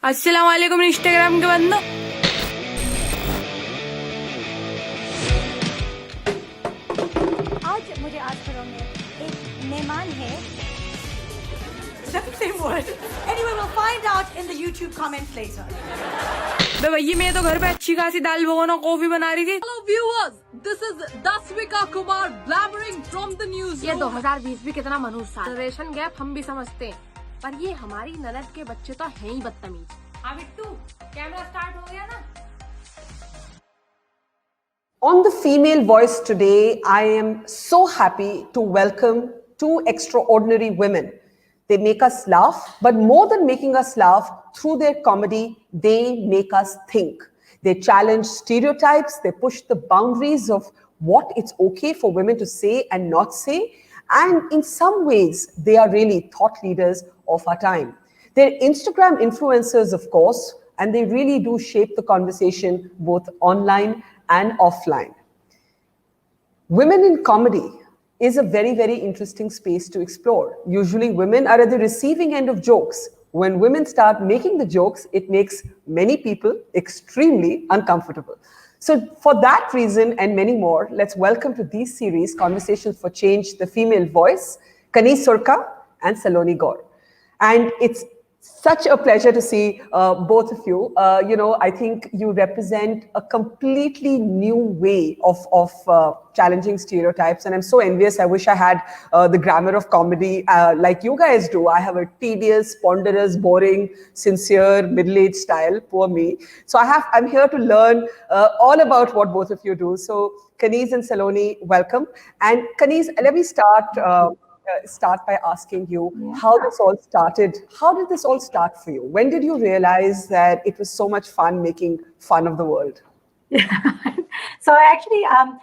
अस्सलाम वालेकुम इंस्टाग्राम के बंदो। आज मुझे आज में एक मेहमान है. Is that the same word? Anyway, we'll find out in the YouTube comments later. बे भैया मैं तो घर पे अच्छी खासी दाल भगोना कॉफी बना रही थी। Hello viewers, this is Daswika Kumar blabbering from the news. ये 2020 भी कितना मनहूस साल। जनरेशन गैप हम भी समझते हैं, पर ये हमारी ननद के बच्चे तो हैं ही बदतमीज। हाँ बिट्टू, कैमरा स्टार्ट हो गया ना? On the female voice today, I am so happy to welcome two extraordinary women. They make us laugh, but more than making us laugh, through their comedy, they make us think. They challenge stereotypes, they push the boundaries of what it's okay for women to say and not say. And in some ways, they are really thought leaders of our time. They're Instagram influencers, of course, and they really do shape the conversation both online and offline. Women in comedy is a very, very interesting space to explore. Usually women are at the receiving end of jokes. When women start making the jokes, it makes many people extremely uncomfortable. So for that reason and many more, let's welcome to these series, Conversations for Change, the female voice, Kaneez Surka and Saloni Gaur. And it's such a pleasure to see both of you. I think you represent a completely new way of challenging stereotypes. And I'm so envious. I wish I had the grammar of comedy like you guys do. I have a tedious, ponderous, boring, sincere, middle-aged style. Poor me. So I'm here to learn all about what both of you do. So Kaneez and Saloni, welcome. And Kaneez, let me start by asking you how this all started. How did this all start for you? When did you realize that it was so much fun making fun of the world? So actually, I'm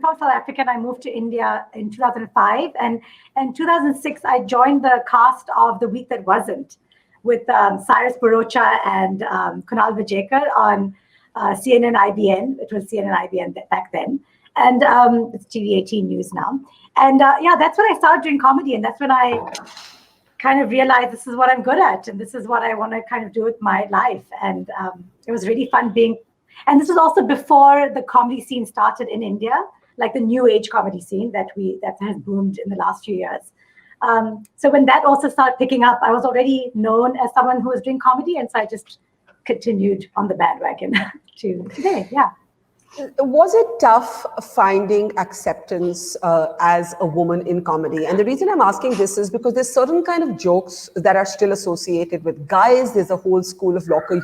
from South Africa and I moved to India in 2005. And in 2006, I joined the cast of The Week That Wasn't with Cyrus Barocha and Kunal Vijayekar on CNN IBN. It was CNN IBN back then. And it's TV18 News now. And that's when I started doing comedy. And that's when I kind of realized this is what I'm good at. And this is what I want to kind of do with my life. And it was really fun and this was also before the comedy scene started in India, like the new age comedy scene that has boomed in the last few years. So when that also started picking up, I was already known as someone who was doing comedy. And so I just continued on the bandwagon to today. Yeah. Was it tough finding acceptance as a woman in comedy? And the reason I'm asking this is because there's certain kind of jokes that are still associated with guys. There's a whole school of locker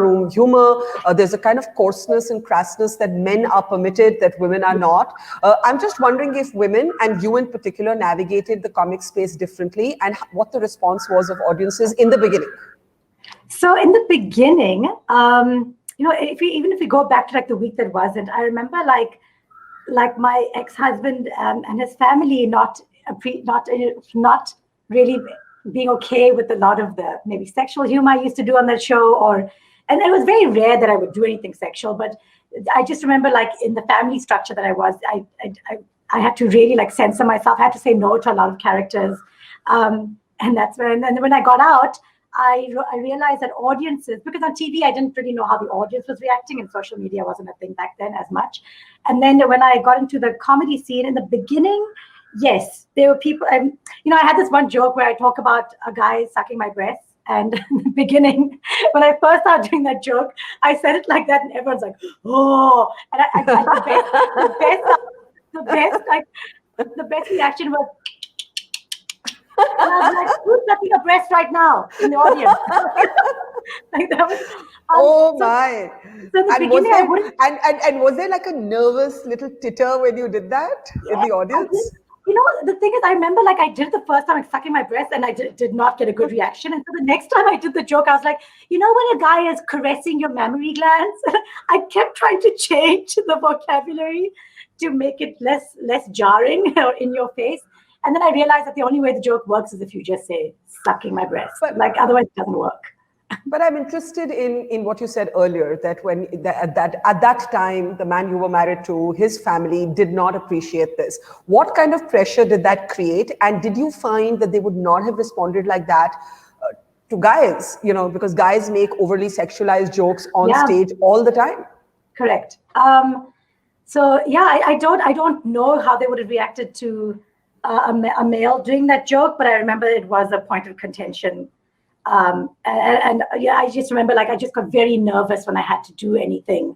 room humor. There's a kind of coarseness and crassness that men are permitted that women are not. I'm just wondering if women, and you in particular, navigated the comic space differently and what the response was of audiences in the beginning. So in the beginning, if we go back to like The Week That Wasn't, I remember like my ex-husband and his family not really being okay with a lot of the maybe sexual humor I used to do on that show, and it was very rare that I would do anything sexual. But I just remember like in the family structure that I was, I had to really like censor myself. I had to say no to a lot of characters, and that's when. And then when I got out, I realized that audiences, because on TV, I didn't really know how the audience was reacting, and social media wasn't a thing back then as much. And then when I got into the comedy scene in the beginning, yes, there were people, I had this one joke where I talk about a guy sucking my breasts. And in the beginning, when I first started doing that joke, I said it like that, and everyone's like, oh. And the best reaction was, and I was like, who's sucking a breast right now in the audience? Like that was, my. So the beginning, and was there like a nervous little titter when you did that in the audience? The thing is, I remember like I did it the first time, like sucking my breast, and I did not get a good reaction. And so the next time I did the joke, I was like, when a guy is caressing your mammary glands, I kept trying to change the vocabulary to make it less jarring or in your face. And then I realized that the only way the joke works is if you just say sucking my breast. But like otherwise it doesn't work. But I'm interested in what you said earlier, that at that time, the man you were married to, his family did not appreciate this. What kind of pressure did that create? And did you find that they would not have responded like that to guys, because guys make overly sexualized jokes on Yeah. stage all the time. Correct. So yeah, I don't know how they would have reacted to a male doing that joke, but I remember it was a point of contention. And yeah, I just remember I just got very nervous when I had to do anything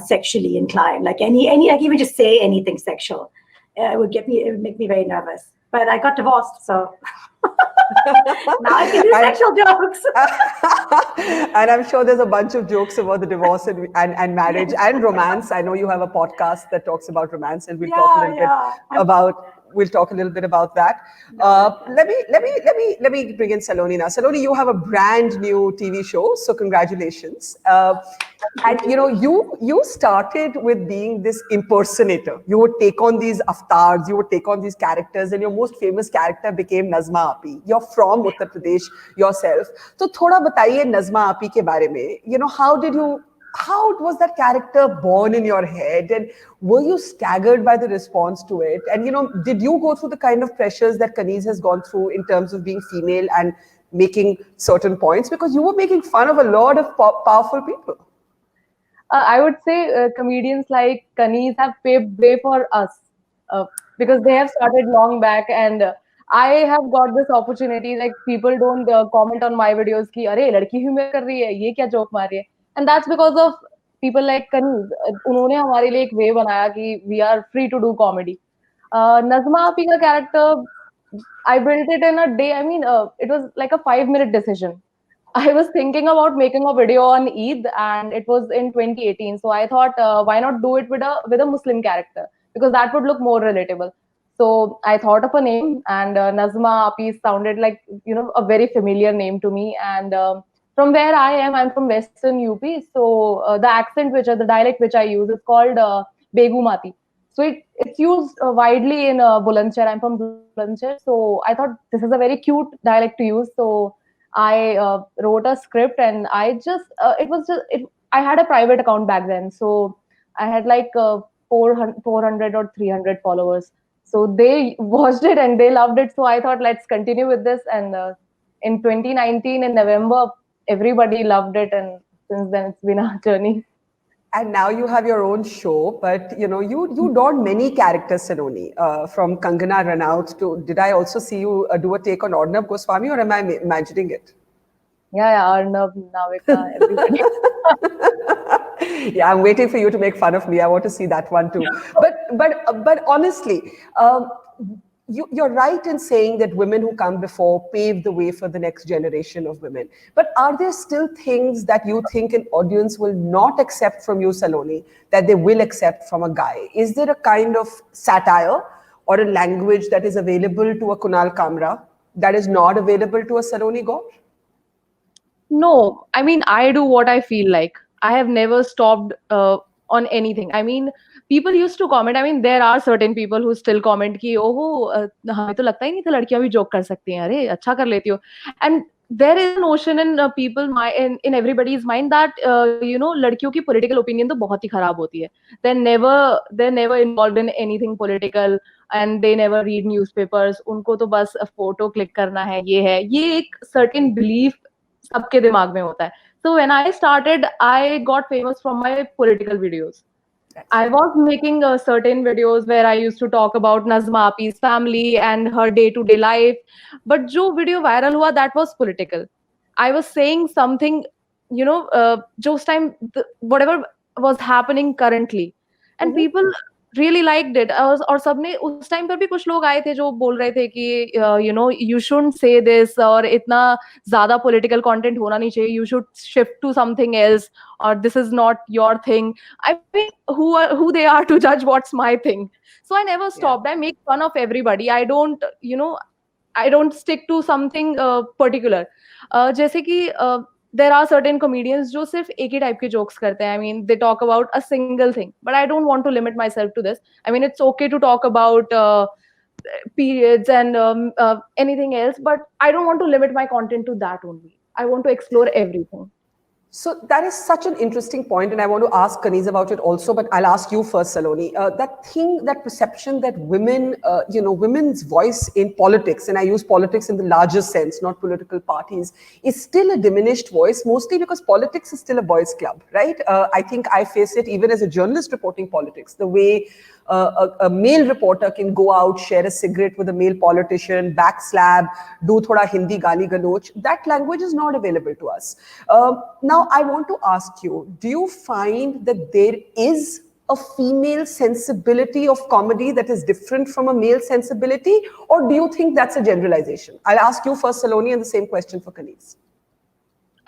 sexually inclined, like even just say anything sexual. It would make me very nervous. But I got divorced, so now I can do sexual jokes. And I'm sure there's a bunch of jokes about the divorce and marriage and romance. I know you have a podcast that talks about romance, and we'll talk a little bit about that. Let me bring in Saloni now. Saloni, you have a brand new TV show, so congratulations. And you started with being this impersonator. You would take on these avatars, you would take on these characters, and your most famous character became Nazma Aapi. You're from Uttar Pradesh yourself. So thoda bataiye Nazma Aapi ke bare mein. How was that character born in your head, and were you staggered by the response to it? And did you go through the kind of pressures that Kaneez has gone through in terms of being female and making certain points? Because you were making fun of a lot of powerful people. I would say comedians like Kaneez have paved way for us because they have started long back, and I have got this opportunity. Like people don't comment on my videos कि अरे लड़की humor कर रही है, ये क्या joke मार रही है, and that's because of people like Kaneez. उन्होंने हमारे लिए एक way बनाया कि we are free to do comedy. Nazma Aapi का character, I built it in a day. I mean, it was like a 5-minute decision. I was thinking about making a video on Eid, and it was in 2018. So I thought, why not do it with a Muslim character, because that would look more relatable. So I thought of a name, and Nazma Aapi sounded like a very familiar name to me. And from where I am, I'm from Western UP. So the dialect which I use is called Begumati. So it's used widely in Bulandshahr. I'm from Bulandshahr, so I thought this is a very cute dialect to use. So I wrote a script, and I had a private account back then, so I had like 400 or 300 followers. So they watched it and they loved it. So I thought, let's continue with this. And in 2019, in November, everybody loved it, and since then it's been a journey. And now you have your own show, but you donned many characters, Saloni, from Kangana Ranaut to, did I also see you do a take on Arnab Goswami, or am I imagining it? Yeah, Arnab, Navika, everybody. Yeah, I'm waiting for you to make fun of me. I want to see that one too. But honestly, you're right in saying that women who come before pave the way for the next generation of women. But are there still things that you think an audience will not accept from you, Saloni, that they will accept from a guy? Is there a kind of satire or a language that is available to a Kunal Kamra that is not available to a Saloni Gaur? No, I mean, I do what I feel like. I have never stopped on anything. I mean, people used to comment. I mean, there are certain people who still comment कि ओहो हमें तो लगता ही नहीं था लड़कियां भी joke कर सकती हैं, अरे अच्छा कर लेती हो. And there is a notion in in everybody's mind that लड़कियों की political opinion तो बहुत ही खराब होती है. They're never involved in anything political, and they never read newspapers. उनको तो बस photo click करना है, ये एक certain belief सबके दिमाग में होता है. So when I started, I got famous from my political videos. I was making certain videos where I used to talk about Nazma Aapi's family and her day-to-day life. But जो video viral हुआ, that was political. I was saying something, जो उस time whatever was happening currently, and people really liked it. और सबने उस time पर भी कुछ लोग आए थे जो बोल रहे थे कि you shouldn't say this, और इतना ज़्यादा political content होना नहीं चाहिए. You should shift to something else, or this is not your thing. I mean, who they are to judge what's my thing? So I never stopped. I make fun of everybody. I don't stick to something particular. जैसे कि there are certain comedians जो सिर्फ एक ही type के jokes करते हैं. I mean, they talk about a single thing, but I don't want to limit myself to this. I mean, it's okay to talk about periods and anything else, but I don't want to limit my content to that only. I want to explore everything. So that is such an interesting point, and I want to ask Kaneez about it also, but I'll ask you first, Saloni. That perception that women, women's voice in politics, and I use politics in the larger sense, not political parties, is still a diminished voice, mostly because politics is still a boys' club, right? I think I face it even as a journalist reporting politics, the way a male reporter can go out, share a cigarette with a male politician, backslab, do thoda Hindi gali galoch. That language is not available to us. Now, I want to ask you, do you find that there is a female sensibility of comedy that is different from a male sensibility, or do you think that's a generalization? I'll ask you first, Saloni, and the same question for Kaneez.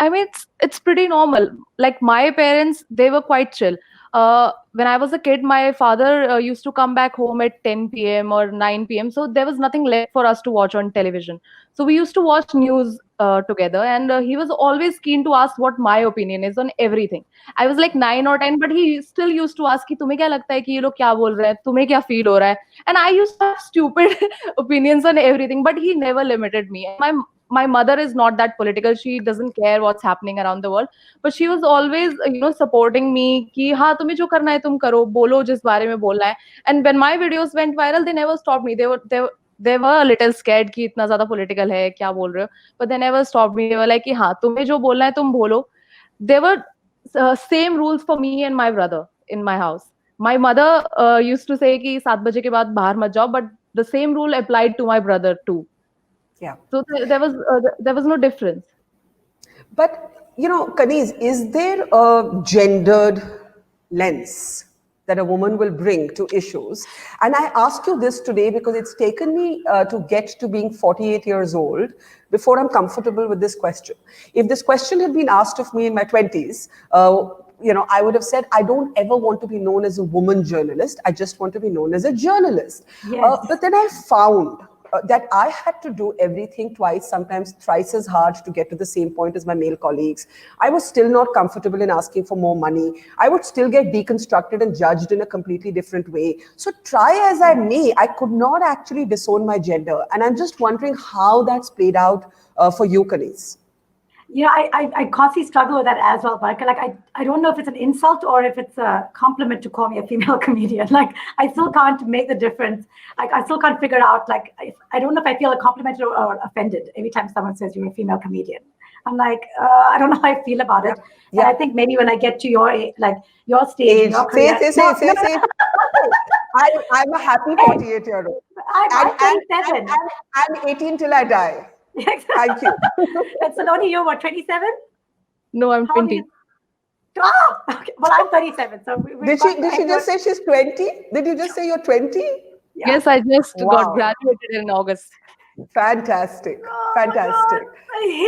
I mean, it's pretty normal. Like my parents, they were quite chill. When I was a kid, my father used to come back home at 10 p.m. or 9 p.m. So there was nothing left for us to watch on television. So we used to watch news together, and he was always keen to ask what my opinion is on everything. I was like 9 or 10, but he still used to ask कि तुम्हें क्या लगता है कि ये लोग क्या बोल रहे हैं, तुम्हें क्या feel हो रहा है? And I used to have stupid opinions on everything, but he never limited me. My mother is not that political. She doesn't care what's happening around the world, but she was always supporting me कि हाँ तुम्हें जो करना है तुम करो, बोलो जिस बारे में बोलना है. And when my videos went viral, they never stopped me. They were a little scared कि इतना ज़्यादा political है, क्या बोल रहे हो? But they never stopped me. They were like कि हाँ तुम्हें जो बोलना है तुम बोलो. There were same rules for me and my brother in my house. My mother used to say कि 7 बजे के बाद बाहर मत जाओ, but the same rule applied to my brother too. Yeah. So there was no difference. But, Kaneez, is there a gendered lens that a woman will bring to issues? And I ask you this today because it's taken me to get to being 48 years old before I'm comfortable with this question. If this question had been asked of me in my 20s, I would have said, I don't ever want to be known as a woman journalist. I just want to be known as a journalist. Yes. But then I found that I had to do everything twice, sometimes thrice as hard to get to the same point as my male colleagues. I was still not comfortable in asking for more money. I would still get deconstructed and judged in a completely different way. So try as I may, I could not actually disown my gender. And I'm just wondering how that's played out for you, Kaneez. I constantly struggle with that as well, Barkha. Like, I don't know if it's an insult or if it's a compliment to call me a female comedian. Like, I still can't make the difference. Like, I still can't figure out, like, I don't know if I feel complimented or offended every time someone says you're a female comedian. I'm like, I don't know how I feel about it. Yeah. And I think maybe when I get to your stage, your career, say. I'm a happy 48-year-old. I'm 37. I'm 18 till I die. Exactly. Thank you. And Saloni, you're what, 27? No, I'm 20. Okay. Well, I'm 37. So did she just say she's 20? Did you just say you're 20? Yeah. Yes, I just got graduated in August. Fantastic. Oh, Fantastic.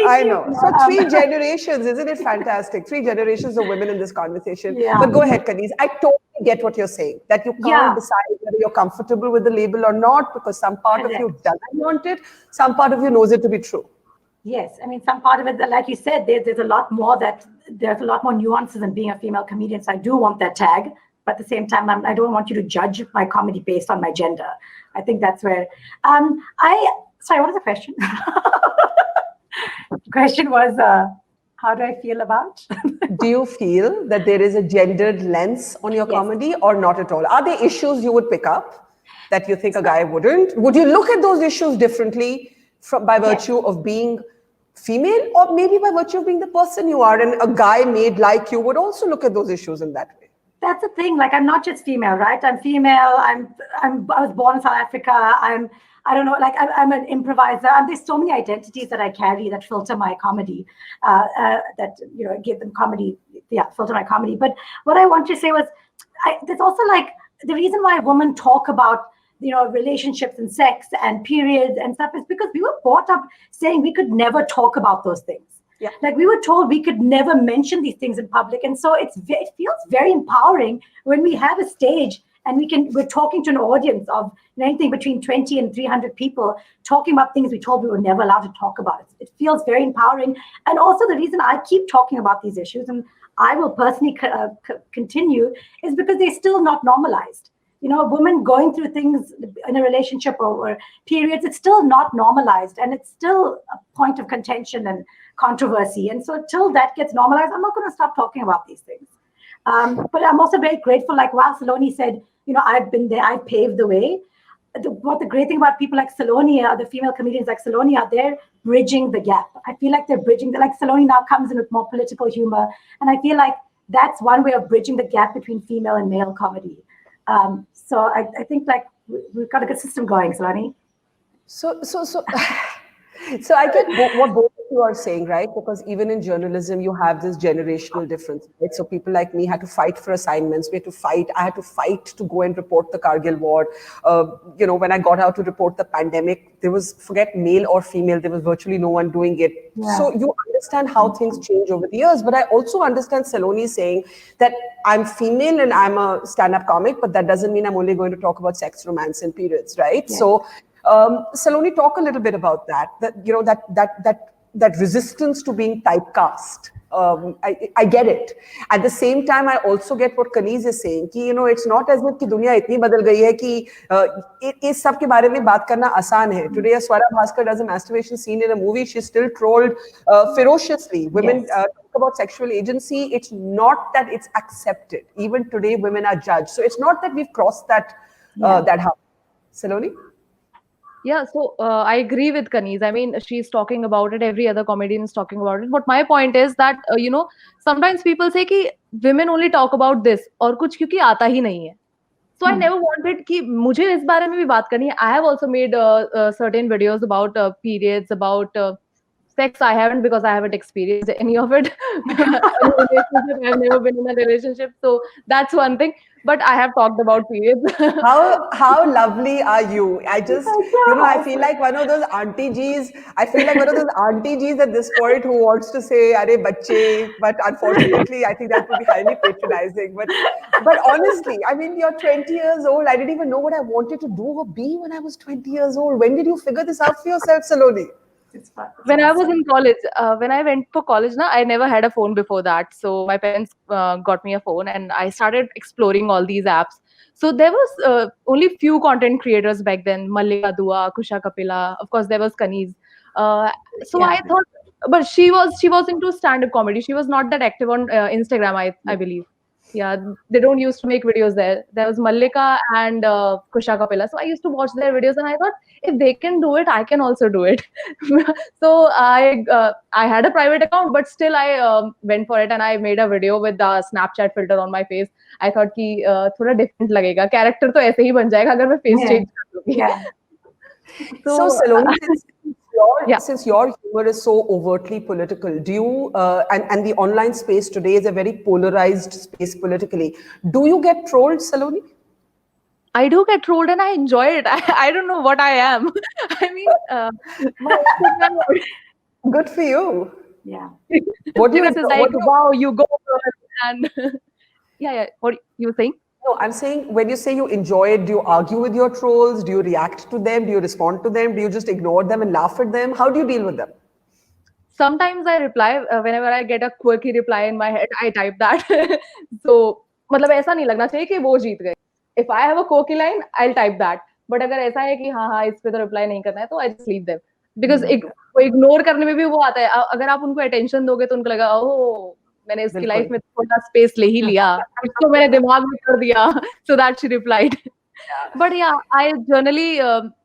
I know. So 3 generations, isn't it fantastic? 3 generations of women in this conversation. Yeah. But go ahead, Kaneez. I totally get what you're saying, that you can't decide whether you're comfortable with the label or not, because some part of you doesn't want it, some part of you knows it to be true. Yes, I mean, some part of it, like you said, there's a lot more nuances in being a female comedian. So I do want that tag, but at the same time, I don't want you to judge my comedy based on my gender. I think that's where sorry, what was the question? The question was, how do I feel about? Do you feel that there is a gendered lens on your comedy or not at all? Are there issues you would pick up that you think a guy wouldn't? Would you look at those issues differently by virtue of being female, or maybe by virtue of being the person you are, and a guy made like you would also look at those issues in that way? That's the thing. Like, I'm not just female, right? I'm female. I was born in South Africa. I don't know, like, I'm an improviser. And there's so many identities that I carry that filter my comedy, that, give them comedy, filter my comedy. But what I want to say was, there's also, like, the reason why women talk about, relationships and sex and periods and stuff is because we were brought up saying we could never talk about those things. Yeah. Like, we were told we could never mention these things in public. And so it feels very empowering when we have a stage and we're talking to an audience of anything between 20 and 300 people, talking about things we told we were never allowed to talk about. It feels very empowering. And also the reason I keep talking about these issues, and I will personally continue, is because they're still not normalized. A woman going through things in a relationship or periods, it's still not normalized. And it's still a point of contention and controversy. And so till that gets normalized, I'm not going to stop talking about these things. But I'm also very grateful, like while Saloni said, I've been there, I paved the way. What the great thing about people like Saloni, the female comedians like Saloni, they're bridging the gap. I feel like they're bridging, like Saloni now comes in with more political humor. And I feel like that's one way of bridging the gap between female and male comedy. So I think like we've got a good system going, Saloni. So I get what both of you are saying, right? Because even in journalism, you have this generational difference, right? So people like me had to fight for assignments. I had to fight to go and report the Kargil war. When I got out to report the pandemic, there was, forget male or female, there was virtually no one doing it. Yeah. So you understand how things change over the years. But I also understand Saloni saying that I'm female and I'm a stand-up comic, but that doesn't mean I'm only going to talk about sex, romance, and periods, right? Yeah. So Saloni, talk a little bit about that resistance to being typecast. I get it. At the same time, I also get what Kaneez is saying, कि, it's not as if कि दुनिया इतनी बदल गई है कि इस सब के बारे में बात करना आसान है. Today, Swara Bhaskar does a masturbation scene in a movie. She's still trolled ferociously. Women talk about sexual agency. It's not that it's accepted. Even today, women are judged. So it's not that we've crossed that hump. Saloni? Yeah, so I agree with Kaneez. I mean, she's talking about it. Every other comedian is talking about it. But my point is that, sometimes people say कि women only talk about this और कुछ क्योंकि आता ही नहीं है. So I never wanted कि मुझे इस बारे में भी बात करनी है. I have also made certain videos about periods, about sex. I haven't, because I haven't experienced any of it. I've never been in a relationship. So that's one thing. But I have talked about periods. How lovely are you? I just, I feel like one of those auntie Gs. I feel like one of those auntie Gs at this point who wants to say, "Arey bachche," but unfortunately, I think that would be highly patronizing. But honestly, I mean, you're 20 years old. I didn't even know what I wanted to do or be when I was 20 years old. When did you figure this out for yourself, Saloni? When I was in college, when I went for college, I never had a phone before that. So my parents got me a phone and I started exploring all these apps. So there was only few content creators back then. Mallika Dua, Kusha Kapila, of course there was Kaneez. I thought, but she was into stand-up comedy. She was not that active on Instagram, I believe. Yeah, they don't used to make videos there. There was Mallika and Kusha Kapila. So I used to watch their videos and I thought, if they can do it, I can also do it. So I had a private account, but still I went for it and I made a video with the Snapchat filter on my face. I thought कि थोड़ा different लगेगा. Character तो ऐसे ही बन जाएगा अगर मैं face change कर दूँगी. So Saloni, since your humor is so overtly political, do you and the online space today is a very polarized space politically, do you get trolled, Saloni? I do get trolled and I enjoy it. I don't know what I am. I mean, good for you. Yeah. What do you say? Like, wow, you go and yeah. What you were saying? No, I'm saying, when you say you enjoy it, do you argue with your trolls? Do you react to them? Do you respond to them? Do you just ignore them and laugh at them? How do you deal with them? Sometimes I reply. Whenever I get a quirky reply in my head, I type that. So, मतलब ऐसा नहीं लगना चाहिए कि वो जीत गए. If I have a quirky line, I'll type that. But अगर ऐसा है कि हाँ इस पे तो reply नहीं करना है, तो I just leave them. Because ignore करने में भी वो आता है. अगर आप उनको attention दोगे तो उनको लगा, oh, मैंने इसकी लाइफ में थोड़ा स्पेस ले ही लिया, इसको मैंने दिमाग में कर दिया. So that she replied. But yeah, I generally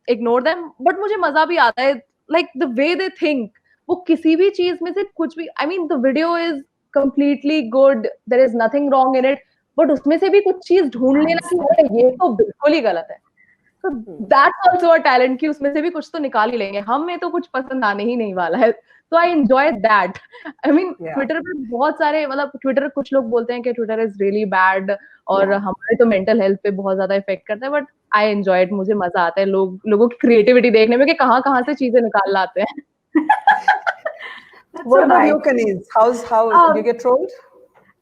ignore them. But मुझे मजा भी आता है, like the way they think. वो किसी भी चीज में से कुछ भी, I mean the video is completely good, there is nothing wrong in it, but उसमें से भी कुछ चीज ढूंढ लेना कि ये तो बिल्कुल ही गलत है. So that's also a talent कि उसमें से भी कुछ तो निकाल ही लेंगे. हमें तो कुछ पसंद आने ही नहीं वाला है. So I enjoy that. I mean, Twitter पे बहुत सारे, मतलब Twitter कुछ लोग बोलते हैं कि Twitter is really bad और हमारे तो mental health पे बहुत ज्यादा इफेक्ट करता है, but I enjoy it. मुझे मजा आता है लोगों की creativity देखने में कि कहाँ से चीजें निकाल लाते हैं. What about you, Kaneez? How do you get trolled?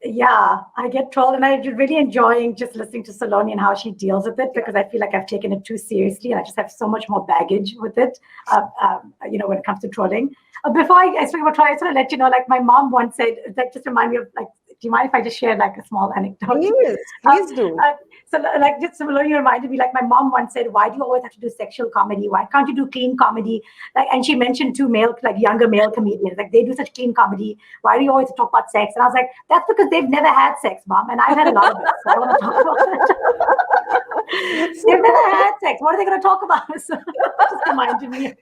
Yeah, I get trolled, and I'm really enjoying just listening to Saloni and how she deals with it, because I feel like I've taken it too seriously, and I just have so much more baggage with it, when it comes to trolling. Before I speak about trolling, I just want to let you know, like my mom once said, like just remind me of like you mind if I just share like a small anecdote? Please do. So like just similarly reminded me, like my mom once said, why do you always have to do sexual comedy? Why can't you do clean comedy? Like, and she mentioned two younger male comedians, like they do such clean comedy. Why do you always talk about sex? And I was like, that's because they've never had sex, Mom. And I've had a lot of it. So I want to talk about it. They've never had sex. What are they going to talk about? So just reminded me.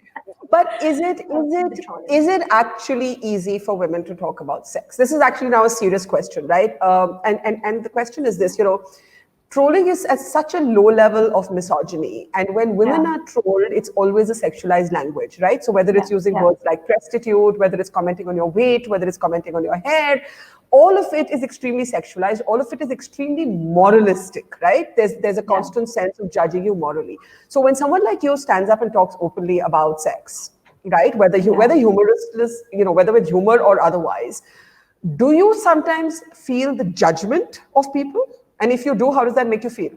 But is it actually easy for women to talk about sex? This is actually now a serious question, right? And the question is this, trolling is at such a low level of misogyny. And when women are trolled, it's always a sexualized language, right? So whether it's using words like prostitute, whether it's commenting on your weight, whether it's commenting on your hair, all of it is extremely sexualized. All of it is extremely moralistic, right? There's a constant sense of judging you morally. So when someone like you stands up and talks openly about sex, right? Whether humorous, whether with humor or otherwise, do you sometimes feel the judgment of people? And if you do, how does that make you feel?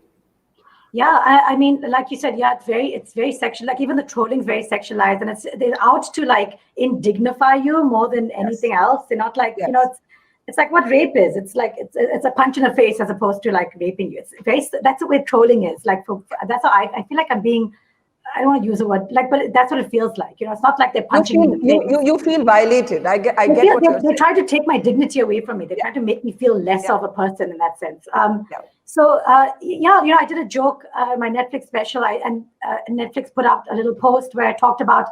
Yeah, I mean, like you said, it's very sexual. Like even the trolling is very sexualized, and they're out to like indignify you more than anything else. They're not like it's like what rape is. It's like it's a punch in the face as opposed to like raping you. That's the way trolling is. Like that's how I feel like I'm being. I don't want to use the word like, but that's what it feels like. It's not like they're punching me in the face. You feel violated. I get what you're saying. They try to take my dignity away from me. They try to make me feel less of a person in that sense. So I did a joke. My Netflix special, Netflix put out a little post where I talked about.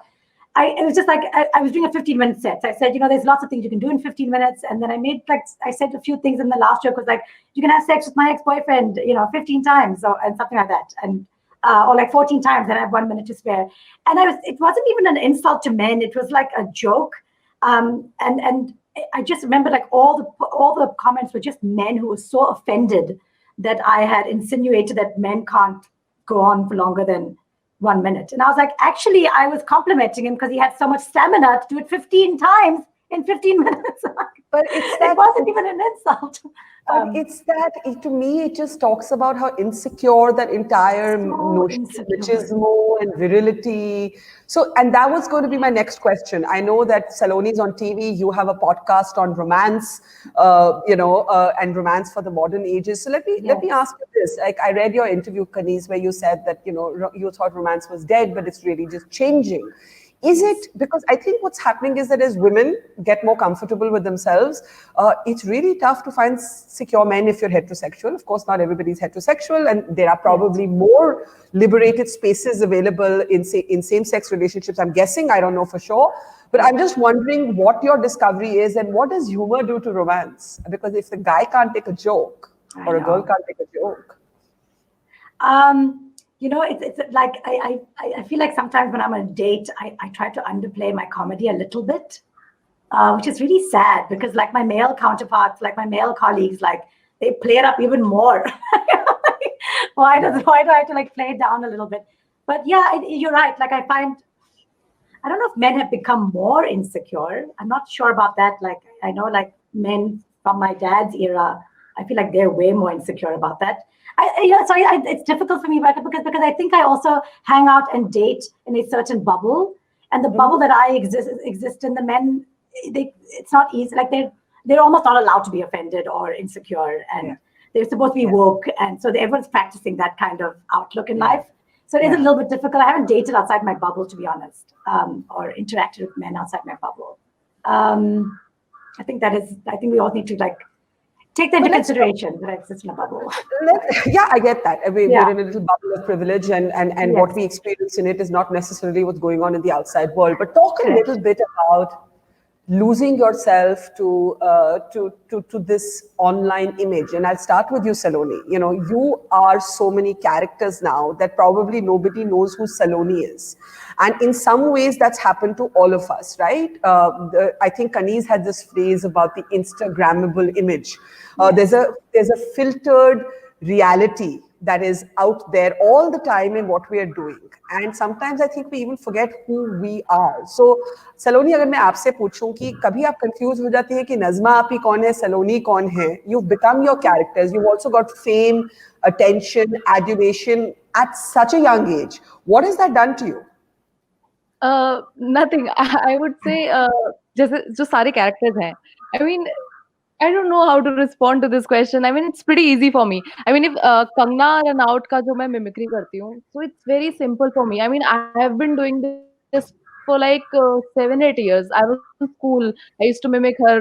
It was just like I was doing a 15-minute set. So I said, there's lots of things you can do in 15 minutes, and then I said a few things. And the last joke was like, you can have sex with my ex-boyfriend, 15 times, and something like that, and. Or like 14 times, and I have 1 minute to spare. And it wasn't even an insult to men. It was like a joke. And I just remember like all the comments were just men who were so offended that I had insinuated that men can't go on for longer than 1 minute. And I was like, actually, I was complimenting him because he had so much stamina to do it 15 times in 15 minutes. But it wasn't even an insult. To me, it just talks about how insecure that entire notion of machismo and virility. So, and that was going to be my next question. I know that Saloni's on TV. You have a podcast on romance, and romance for the modern ages. So let me ask you this. Like I read your interview, Kaneez, where you said that, you thought romance was dead, but it's really just changing. Is it because I think what's happening is that as women get more comfortable with themselves, it's really tough to find secure men if you're heterosexual. Of course, not everybody's heterosexual, and there are probably more liberated spaces available in same-sex relationships. I'm guessing, I don't know for sure, but I'm just wondering what your discovery is and what does humor do to romance? Because if the guy can't take a joke or a girl can't take a joke. It's like I feel like sometimes when I'm on a date, I try to underplay my comedy a little bit, which is really sad because like my male counterparts, like my male colleagues, like they play it up even more. Why do I have to like play it down a little bit? But yeah, you're right. Like I don't know if men have become more insecure. I'm not sure about that. Like I know like men from my dad's era, I feel like they're way more insecure about that. It's difficult for me because I think I also hang out and date in a certain bubble, and the bubble that I exist in, the men, it's not easy. Like they're almost not allowed to be offended or insecure, and they're supposed to be woke, and so everyone's practicing that kind of outlook in life. So it is a little bit difficult. I haven't dated outside my bubble, to be honest, or interacted with men outside my bubble. I think we all need to like. Take that into consideration that I exist in a bubble. I get that. We're in a little bubble of privilege, and what we experience in it is not necessarily what's going on in the outside world. But talk a little bit about losing yourself to this online image. And I'll start with you, Saloni. You are so many characters now that probably nobody knows who Saloni is. And in some ways, that's happened to all of us, right? I think Kaneez had this phrase about the Instagrammable image. There's a filtered reality that is out there all the time in what we are doing. And sometimes I think we even forget who we are. So, Saloni, अगर मैं आपसे पूछूं कि कभी आप confused हो जाती है कि नज़मा आपी कौन है, Saloni कौन है? You've become your characters. You've also got fame, attention, adulation at such a young age. What has that done to you? Nothing. I would say जैसे जो सारे characters हैं. I mean, I don't know how to respond to this question. I mean, it's pretty easy for me. I mean, if Kangna Ranaut ka jo main mimicry karti hu, so it's very simple for me. I mean, I have been doing this for like 7-8 years. I was in school. I used to mimic her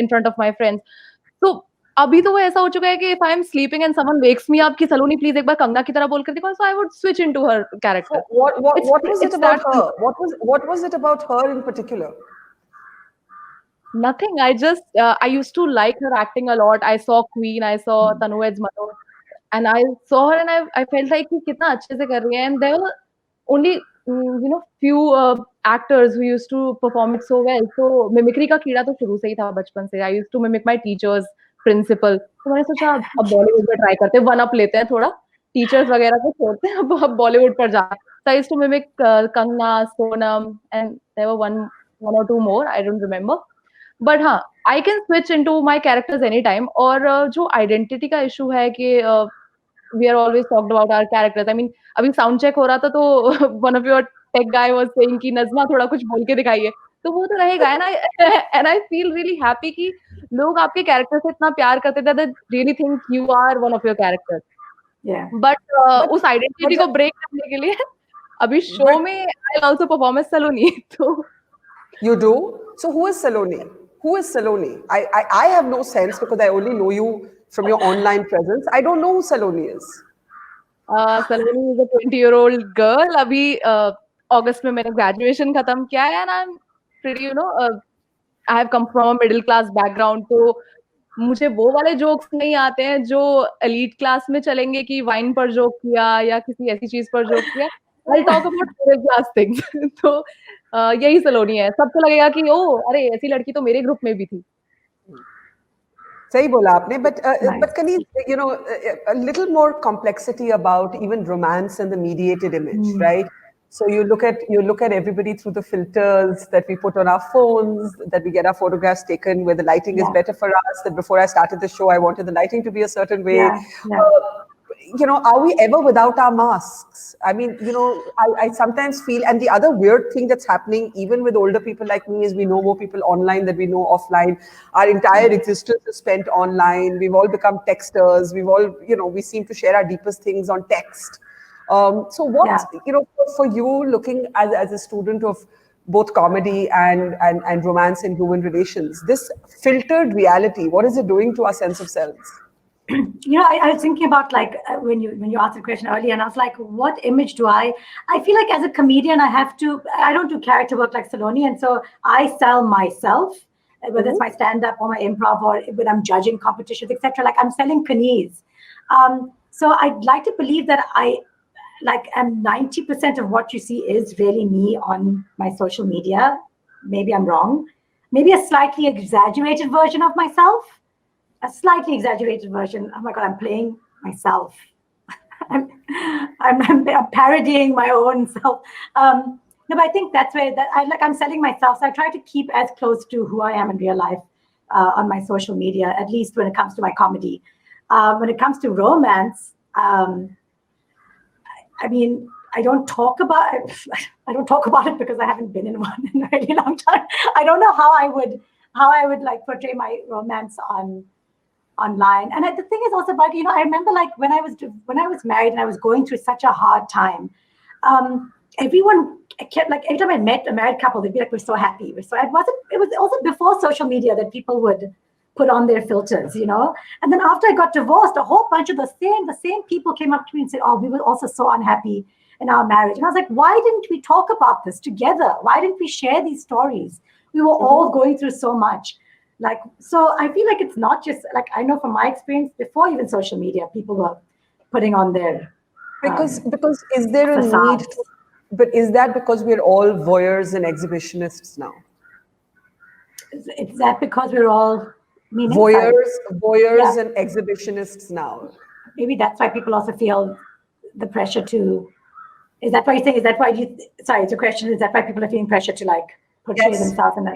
in front of my friends. So अभी तो वो ऐसा हो चुका है कि if I am sleeping and someone wakes me up कि सलोनी please एक बार कंगना की तरह बोल कर दिखाओ, so I would switch into her character. So what was it It's about that her? What was it about her in particular? Nothing. I used to like her acting a lot. I saw Queen, I saw Tanu Ed's Mano, and I saw her and I felt like कि कितना अच्छे से कर रही है. And there were only few actors who used to perform it so well. So mimicry का कीड़ा तो शुरू से ही था बचपन से. I used to mimic my teachers, principal. तो मैंने सोचा अब बॉलीवुड में ट्राई करते हैं, वन अप लेते हैं थोड़ा. टीचर्स वगैरह को छोड़ते हैं, अब बॉलीवुड पर जाना. So I used to mimic Kangna, Sonam, and there were one or two more. I don't remember. But हाँ, I can switch into my characters any time. और जो आइडेंटिटी का इशू है कि we are always talked about our characters. I mean अभी sound check हो रहा था तो one of your tech guy was saying कि नज़मा थोड़ा कुछ बोल के दिखाइए, तो वो तो रहेगा. And I feel really happy कि लोग आपके कैरेक्टर से इतना प्यार करते थे that they really think you are one of your characters. But उस आइडेंटिटी को ब्रेक करने के लिए अभी शो में I also perform as Saloni. तो You do? So who is Saloni? Who is Saloni? I have no sense because I only know you from your online presence. I don't know who Saloni is. Saloni is a 20-year-old girl. अभी अगस्त में मैंने graduation खत्म किया है and I'm pretty I have come from a middle class background. तो मुझे वो वाले जोक्स नहीं आते हैं जो एलीट क्लास में चलेंगे कि वाइन पर जोक किया या किसी ऐसी चीज पर जोक किया. I'll talk about middle class things. तो यही सलोनी है. सबको लगेगा कि ओ अरे ऐसी लड़की तो मेरे ग्रुप में भी थी. सही बोला आपने. But Kaneez, a little more complexity about even romance and the mediated image, right? So you look at everybody through the filters that we put on our phones, that we get our photographs taken where the lighting is better for us. That before I started the show, I wanted the lighting to be a certain way. Are we ever without our masks? I mean, I sometimes feel, and the other weird thing that's happening, even with older people like me, is we know more people online than we know offline. Our entire existence is spent online. We've all become texters. We've all, we seem to share our deepest things on text. So what, for you looking as a student of both comedy and romance and human relations, this filtered reality, what is it doing to our sense of selves? I was thinking about when you asked the question earlier, and I was like, what image do I feel like as a comedian, I don't do character work like Saloni, and so I sell myself, whether it's my stand-up or my improv or when I'm judging competitions, etc. Like I'm selling Kaneez. So I'd like to believe that I'm 90% of what you see is really me on my social media. Maybe I'm wrong. Maybe a slightly exaggerated version of myself. A slightly exaggerated version. Oh my God, I'm playing myself. I'm parodying my own self. No, but I think that's where I'm selling myself. So I try to keep as close to who I am in real life on my social media, at least when it comes to my comedy. When it comes to romance, I mean, I don't talk about it because I haven't been in one in a really long time. I don't know how I would portray my romance online. And the thing is also, Barkha, I remember when I was married and I was going through such a hard time, everyone kept every time I met a married couple, they'd be like, we're so happy. It was also before social media that people would put on their filters, And then after I got divorced, a whole bunch of the same people came up to me and said, oh, we were also so unhappy in our marriage. And I was like, why didn't we talk about this together? Why didn't we share these stories? We were all going through so much. So I feel like it's not just I know from my experience before even social media, people were putting on their because is there a need to, but is that because we're all voyeurs and exhibitionists now? Is that because we're all voyeurs and exhibitionists now? Maybe that's why people also feel the pressure to. Is that why you think? Is that why you? Sorry, it's a question. Is that why people are feeling pressure to portray themselves in that?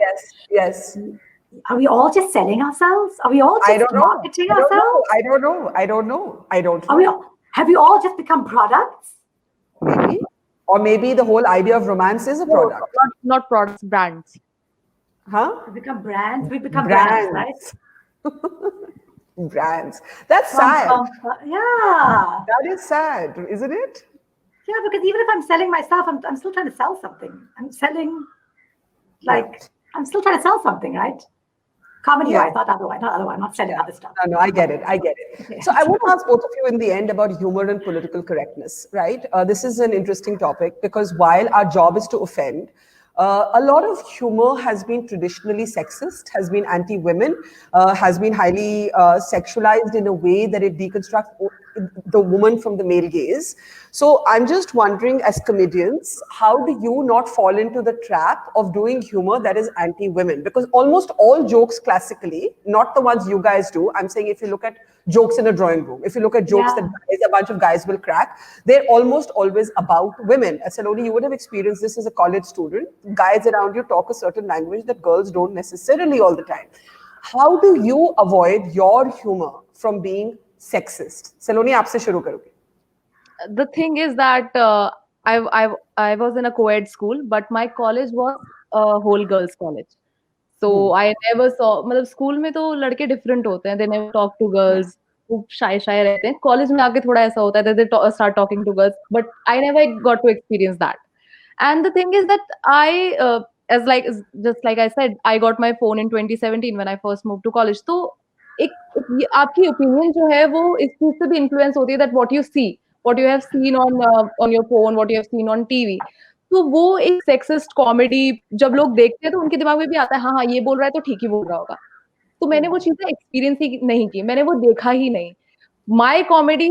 Yes. Are we all just selling ourselves? Are we all just marketing ourselves? I don't know. Have we all just become products? Maybe. Or maybe the whole idea of romance is a product. Not products, brands. Huh? We become brands. We become brands, right? Brands. That's sad. Yeah. That is sad, isn't it? Yeah, because even if I'm selling myself, I'm still trying to sell something. I'm selling, I'm still trying to sell something, right? Comedy-wise, not otherwise. I'm not selling other stuff. No, I get it. Okay. So I want to ask both of you in the end about humor and political correctness, right? This is an interesting topic because while our job is to offend, a lot of humor has been traditionally sexist, has been anti-women, has been highly sexualized in a way that it deconstructs the woman from the male gaze. So I'm just wondering, as comedians, how do you not fall into the trap of doing humor that is anti-women? Because almost all jokes classically, not the ones you guys do, I'm saying if you look at jokes in a drawing room, if you look at jokes that a bunch of guys will crack, they're almost always about women. Saloni, you would have experienced this as a college student. Guys around you talk a certain language that girls don't necessarily all the time. How do you avoid your humor from being sexist? Saloni, aapse shuru karoge. The thing is that I was in a co-ed school, but my college was a whole girls college. So I never saw, मतलब school में तो लड़के different होते हैं, they never talk to girls, वो shy रहते हैं. College में आके थोड़ा ऐसा होता है, they start talking to girls, but I never got to experience that. And the thing is that just like I said, I got my phone in 2017 when I first moved to college. तो आपकी opinion जो है वो इस चीज से भी influence होती है that what you see, what you have seen on your phone, what you have seen on TV. तो वो एक सेक्सिस्ट कॉमेडी जब लोग देखते हैं तो उनके दिमाग में भी आता है हाँ ये बोल रहा है तो ठीक ही बोल रहा होगा. तो मैंने वो चीजें एक्सपीरियंस ही नहीं की, मैंने वो देखा ही नहीं. My comedy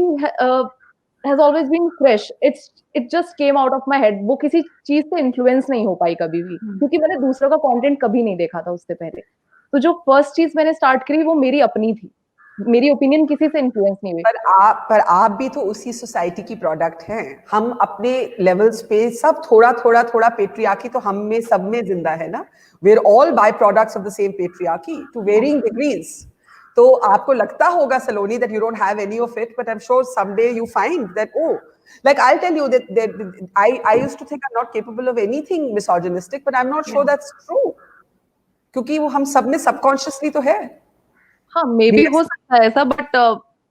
has always been fresh, it just came out of my head. वो किसी चीज से इन्फ्लुएंस नहीं हो पाई कभी भी, क्योंकि मैंने दूसरों का कॉन्टेंट कभी नहीं देखा था उससे पहले. तो जो फर्स्ट चीज मैंने स्टार्ट करी वो मेरी अपनी थी, मेरी ओपिनियन किसी से इन्फ्लुएंस नहीं हुई. पर आप भी तो उसी सोसाइटी की प्रोडक्ट हैं. हम अपने लेवल्स पे सब थोड़ा पेट्रियार्की तो हम में सब में जिंदा है ना. We are all by products of the same patriarchy to varying degrees. तो आपको लगता होगा सलोनी that you don't have any of it, but I'm sure someday you find that like I'll tell you that I used to think I'm not capable of anything misogynistic, but I'm not sure that's true. क्योंकि वो हम सब में subconsciously तो है. हाँ, may be हो सकता है ऐसा, but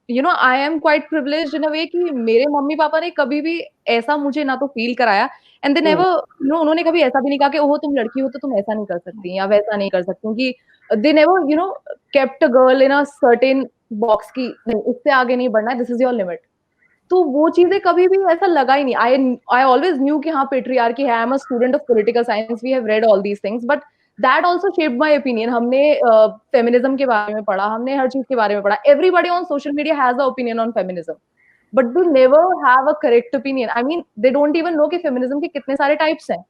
you know I am quite privileged in a way कि मेरे मम्मी पापा ने कभी भी ऐसा मुझे ना तो फील कराया, and they never, you know, उन्होंने कभी ऐसा भी नहीं कहा कि ओह तुम लड़की हो तो तुम ऐसा नहीं कर सकती या वैसा नहीं कर सकती, क्योंकि they never, you know, kept a girl in a certain box की नहीं इससे आगे नहीं बढ़ना है, दिस इज योर लिमिट. तो वो चीजें कभी भी ऐसा लगा ही नहीं. आई ऑलवेज न्यू कि हाँ पेट्रियार्की है, I am a student of political science, we have read all these things, but that also shaped my opinion. हमने फेमिनिज्म के बारे में पढ़ा, हमने हर चीज के बारे में पढ़ा. Everybody on social media has a opinion on feminism, but they never have a correct opinion. I mean they don't even know कि फेमिनिज्म के कितने सारे टाइप्स हैं.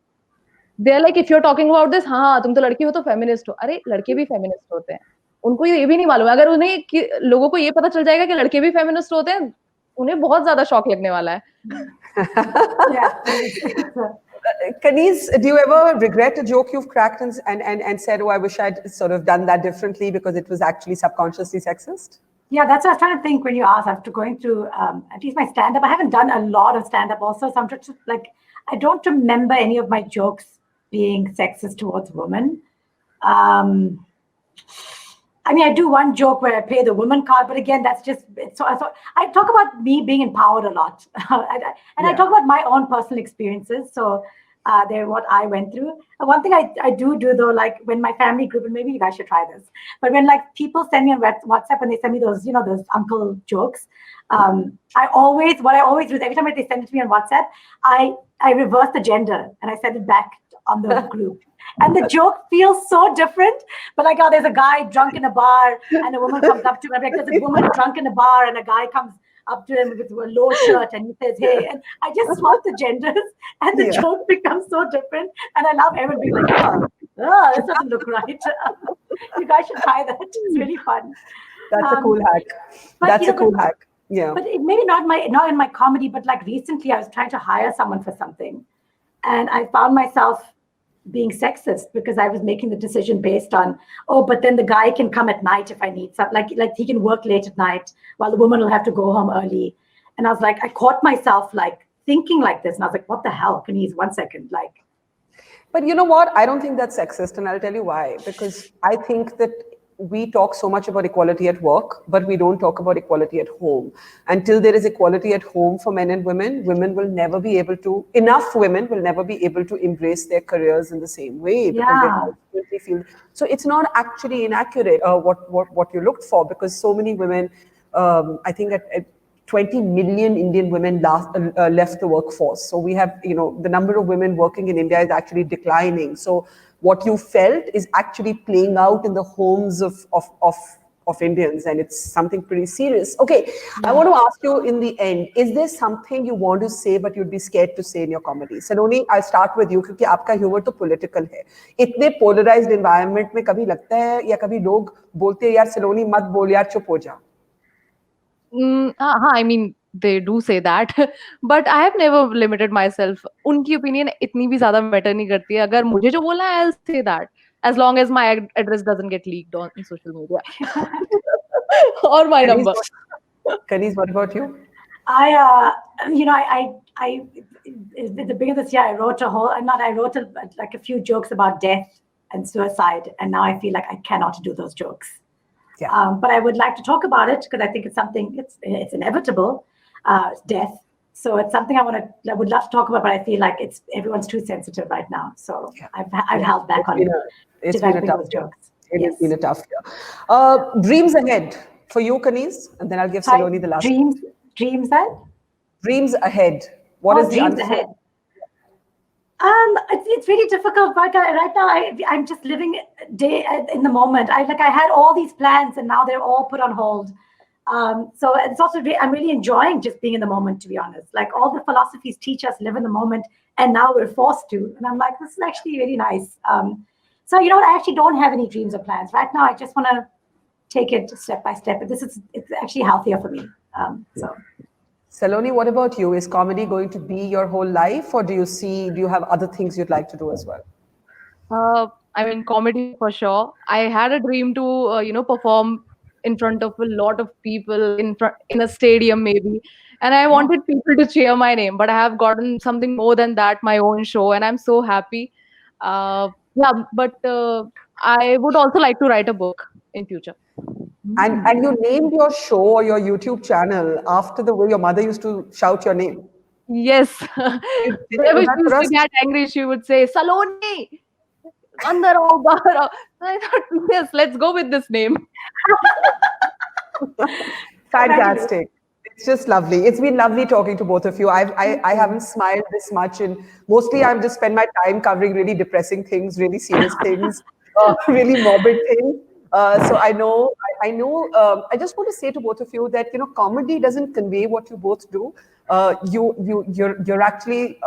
They are like if you are talking about this, हाँ तुम तो लड़की हो तो फेमिनिस्ट हो. अरे लड़के भी फेमिनिस्ट होते हैं, उनको ये भी नहीं मालूम. अगर उन्हें लोगों को ये पता चल जाएगा कि लड़के भी फेमिनिस्ट होते हैं, उन्हें बहुत ज्यादा शॉक लगने वाला है. Kaneez, do you ever regret a joke you've cracked and said, oh, I wish I'd sort of done that differently because it was actually subconsciously sexist? Yeah, that's what I was trying to think when you asked. After going through at least my stand-up, I haven't done a lot of stand-up also, so I'm just like, I don't remember any of my jokes being sexist towards women. I mean, I do one joke where I play the woman card, but again, that's just, so I talk about me being empowered a lot. I talk about my own personal experiences. So they're what I went through. One thing I do though, like when my family group, and maybe you guys should try this, but when like people send me on WhatsApp and they send me those, you know, those uncle jokes, what I always do is every time they send it to me on WhatsApp, I reverse the gender and I send it back on the group. And the joke feels so different, but like, oh, there's a guy drunk in a bar and a woman comes up to him. I'm like, there's a woman drunk in a bar and a guy comes up to him with a low shirt and he says, hey, and I just swap the genders and the joke becomes so different. And I love everyone being like, oh, this doesn't look right. You guys should try that. It's really fun. That's a cool hack. That's a cool hack. Yeah. But maybe not in my comedy, but like recently I was trying to hire someone for something and I found myself being sexist because I was making the decision based on, oh, but then the guy can come at night if I need something, like he can work late at night while the woman will have to go home early. And I was like, I caught myself like thinking like this. And I was like, what the hell? Kaneez, 1 second. Like, but you know what? I don't think that's sexist. And I'll tell you why. Because I think that we talk so much about equality at work, but we don't talk about equality at home. Until there is equality at home for men and women, women will never be able to, enough women will never be able to embrace their careers in the same way because they constantly feel. So it's not actually inaccurate what you looked for, because so many women, I think at 20 million Indian women left the workforce. So we have, the number of women working in India is actually declining. So what you felt is actually playing out in the homes of Indians, and it's something pretty serious. Okay, I want to ask you in the end, is there something you want to say but you'd be scared to say in your comedy? Saloni, I'll start with you because आपका humor तो political है. इतने polarized environment में कभी लगता है या कभी लोग बोलते हैं यार सलोनी मत बोल यार चुप हो जा? I mean, they do say that, but I have never limited myself. उनकी opinion इतनी भी ज़्यादा matter नहीं करती है. अगर मुझे जो बोलना है, I'll say that, as long as my address doesn't get leaked on social media or my number. Kaneez, what about you? I at the beginning of this year, I wrote like a few jokes about death and suicide, and now I feel like I cannot do those jokes. Yeah. But I would like to talk about it because I think it's something, it's inevitable, death. So it's something I would love to talk about, but I feel like everyone's too sensitive right now. So I've held back on developing those jokes. It has been a tough year. Dreams ahead for you, Kaneez, and then I'll give Saloni the last. Dreams ahead? Dreams ahead. What is dreams ahead? It's really difficult, but right now I'm just living day in the moment. I had all these plans and now they're all put on hold. So it's also I'm really enjoying just being in the moment, to be honest. Like all the philosophies teach us live in the moment, and now we're forced to. And I'm like, this is actually really nice. So you know what? I actually don't have any dreams or plans right now. I just want to take it step by step. But it's actually healthier for me. So. Saloni, what about you? Is comedy going to be your whole life, or do you have other things you'd like to do as well? I mean, comedy for sure. I had a dream to, perform in front of a lot of people in a stadium maybe, and I wanted people to cheer my name. But I have gotten something more than that, my own show, and I'm so happy. But I would also like to write a book in future. And you named your show or your YouTube channel after the way your mother used to shout your name. Yes. Whenever she used to get angry, she would say, Saloni! Andar aao, bahar aao. I thought, yes, let's go with this name. Fantastic. It's just lovely. It's been lovely talking to both of you. I haven't smiled this much, and mostly I've just spent my time covering really depressing things, really serious things, really morbid things. So I know. I just want to say to both of you that comedy doesn't convey what you both do. You're actually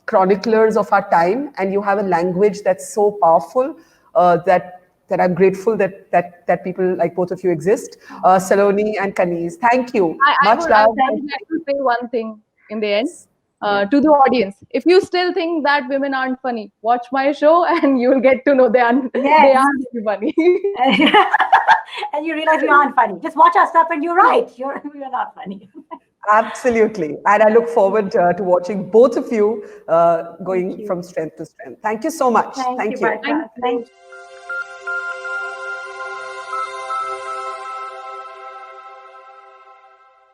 chroniclers of our time, and you have a language that's so powerful that I'm grateful that people like both of you exist. Saloni and Kaneez, thank you. I would like to say one thing in the end. To the audience, if you still think that women aren't funny, watch my show and you'll get to know they are really funny. And you realize we aren't funny. Just watch our stuff and you're right. We're not funny. Absolutely. And I look forward to watching both of you going from strength to strength. Thank you so much. Thank you. Thank you.